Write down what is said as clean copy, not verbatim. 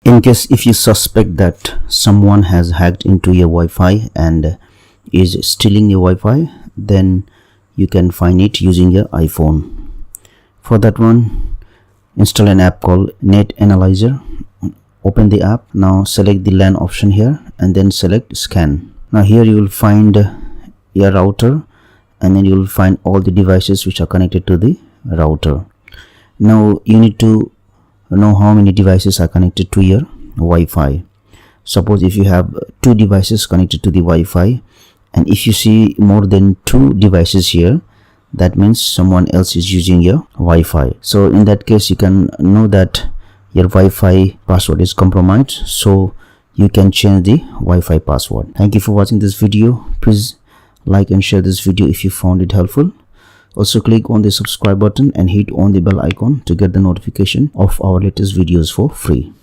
In case if you suspect that someone has hacked into your Wi-Fi and is stealing your Wi-Fi, then you can find it using your iPhone. For that one, install an app called Net Analyzer. Open the app. Now select the LAN option here and then select scan. Now here you will find your router, and then you will find all the devices which are connected to the router. Now you need to know how many devices are connected to your Wi-Fi. Suppose if you have 2 devices connected to the Wi-Fi, and if you see more than 2 devices here, that means someone else is using your Wi-Fi. So in that case, you can know that your Wi-Fi password is compromised, so you can change the Wi-Fi password. Thank you for watching this video. Please like and share this video if you found it helpful. Also click on the subscribe button and hit on the bell icon to get the notification of our latest videos for free.